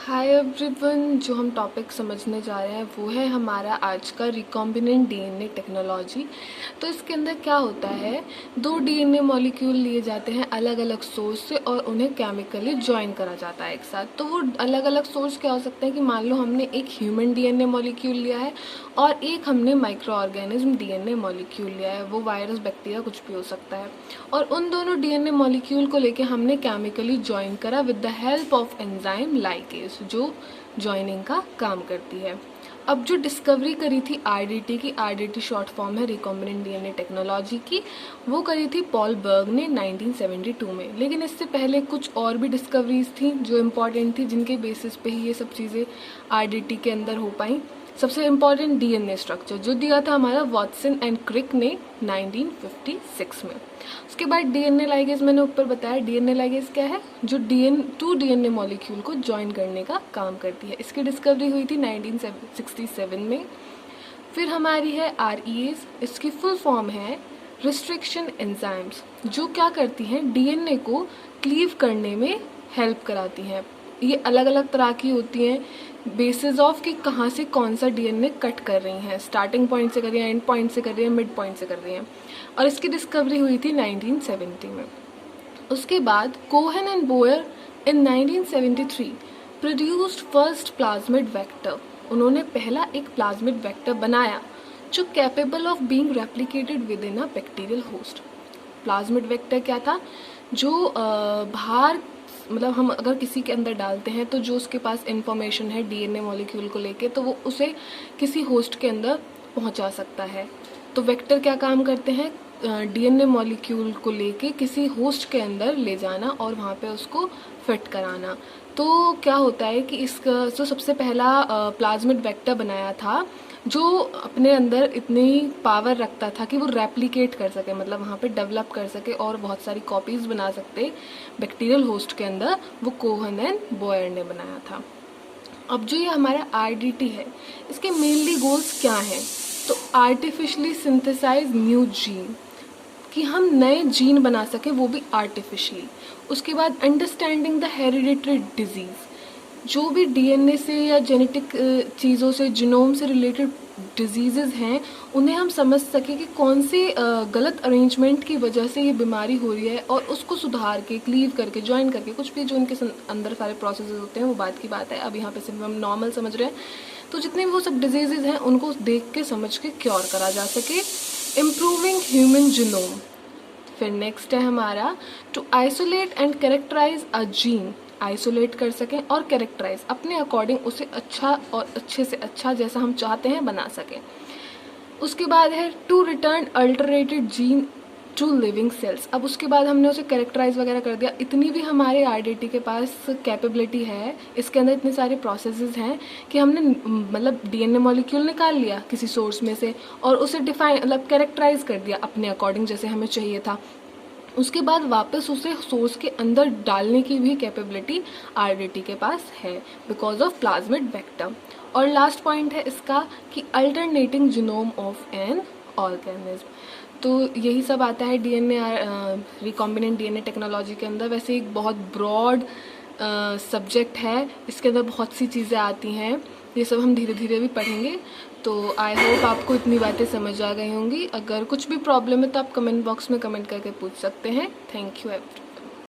Hi everyone, जो हम topic समझने जा रहे हैं वो है हमारा आज का रिकॉम्बिनेंट डीएनए टेक्नोलॉजी। तो इसके अंदर क्या होता है, दो डीएनए मॉलिक्यूल लिए जाते हैं अलग अलग सोर्स से और उन्हें केमिकली ज्वाइन करा जाता है एक साथ। तो वो अलग अलग सोर्स क्या हो सकते हैं कि मान लो हमने एक ह्यूमन डीएनए मॉलिक्यूल लिया है और एक हमने माइक्रो ऑर्गेनिज्म डीएनए मॉलिक्यूल लिया है, वो वायरस बैक्टीरिया कुछ भी हो सकता है। और उन दोनों डीएनए मॉलिक्यूल को लेके हमने केमिकली ज्वाइन करा with the help of enzyme ligase, जो ज्वाइनिंग का काम करती है। अब जो डिस्कवरी करी थी आरडीटी की, आरडीटी शॉर्ट फॉर्म है रिकॉम्बिनेंट डीएनए टेक्नोलॉजी की, वो करी थी पॉल बर्ग ने 1972 में। लेकिन इससे पहले कुछ और भी डिस्कवरीज थी जो इम्पॉर्टेंट थी, जिनके बेसिस पे ही ये सब चीज़ें आरडीटी के अंदर हो पाई। सबसे इम्पॉर्टेंट डीएनए स्ट्रक्चर जो दिया था हमारा वॉटसन एंड क्रिक ने 1956 में। उसके बाद डीएनए लाइगेज मैंने ऊपर बताया। डीएनए लाइगेज क्या है, जो टू डीएनए मॉलिक्यूल को ज्वाइन करने का काम करती है। इसकी डिस्कवरी हुई थी 1967 में। फिर हमारी है आरईएज, इसकी फुल फॉर्म है रिस्ट्रिक्शन एंजाइम्स, जो क्या करती हैं, डीएनए को क्लीव करने में हेल्प कराती हैं। ये अलग अलग तरह की होती हैं बेसिस ऑफ कि कहाँ से कौन सा डीएनए कट कर रही हैं, स्टार्टिंग पॉइंट से कर रही हैं, एंड पॉइंट से कर रही हैं, मिड पॉइंट से कर रही हैं। और इसकी डिस्कवरी हुई थी 1970 में। उसके बाद Cohen and Boyer in 1973 produced first plasmid vector. उन्होंने पहला एक प्लाज्मिड वेक्टर बनाया जो capable of being replicated within a bacterial host. Plasmid vector क्या था, जो बाहर मतलब हम अगर किसी के अंदर डालते हैं तो जो उसके पास इंफॉर्मेशन है डीएनए मॉलिक्यूल को लेके, तो वो उसे किसी होस्ट के अंदर पहुंचा सकता है। तो वेक्टर क्या काम करते हैं, डीएनए मॉलिक्यूल को लेके किसी होस्ट के अंदर ले जाना और वहाँ पे उसको फिट कराना। तो क्या होता है कि इसका जो सबसे पहला प्लाज्मिड वेक्टर बनाया था, जो अपने अंदर इतनी पावर रखता था कि वो रेप्लिकेट कर सके, मतलब वहाँ पे डेवलप कर सके और बहुत सारी कॉपीज़ बना सकते बैक्टीरियल होस्ट के अंदर, वो कोहेन एंड बोयर ने बनाया था। अब जो ये हमारा आरडीटी है, इसके मेनली गोल्स क्या हैं, तो आर्टिफिशियली सिंथेसाइज न्यू जीन, कि हम नए जीन बना सके, वो भी आर्टिफिशियली। उसके बाद अंडरस्टैंडिंग द हेरिडिटरी डिजीज, जो भी डीएनए से या जेनेटिक चीज़ों से, जीनोम से रिलेटेड डिजीजेज हैं, उन्हें हम समझ सके कि कौन से गलत अरेंजमेंट की वजह से ये बीमारी हो रही है, और उसको सुधार के, क्लीव करके, ज्वाइन करके, कुछ भी जो उनके अंदर सारे प्रोसेसेस होते हैं वो बात की बात है, अब यहाँ पे सिर्फ हम नॉर्मल समझ रहे हैं। तो जितने भी वो सब डिजीजेज हैं उनको देख के समझ के क्योर करा जा सके। Improving human genome. फिर नेक्स्ट है हमारा to isolate and characterise a gene, isolate कर सकें और कैरेक्टराइज अपने अकॉर्डिंग उसे अच्छा और अच्छे से अच्छा जैसा हम चाहते हैं बना सकें। उसके बाद है to return altered gene to living cells. अब उसके बाद हमने उसे कैरेक्टराइज वगैरह कर दिया। इतनी भी हमारे आरडीटी के पास कैपेबिलिटी है, इसके अंदर इतने सारे प्रोसेसेस हैं कि हमने मतलब डीएनए मॉलिक्यूल निकाल लिया किसी सोर्स में से और उसे डिफाइन मतलब कैरेक्टराइज कर दिया अपने अकॉर्डिंग जैसे हमें चाहिए था। उसके बाद वापस उसे सोर्स के अंदर डालने की भी कैपेबिलिटी आरडीटी के पास है बिकॉज ऑफ प्लाज्मिड वेक्टर। और लास्ट पॉइंट है इसका कि alternating genome of an organism. तो यही सब आता है डीएनए रिकॉम्बिनेंट डीएनए टेक्नोलॉजी के अंदर। वैसे एक बहुत ब्रॉड सब्जेक्ट है, इसके अंदर बहुत सी चीज़ें आती हैं, ये सब हम धीरे धीरे भी पढ़ेंगे। तो आई होप आपको इतनी बातें समझ आ गई होंगी। अगर कुछ भी प्रॉब्लम है तो आप कमेंट बॉक्स में कमेंट करके पूछ सकते हैं। Thank you everyone.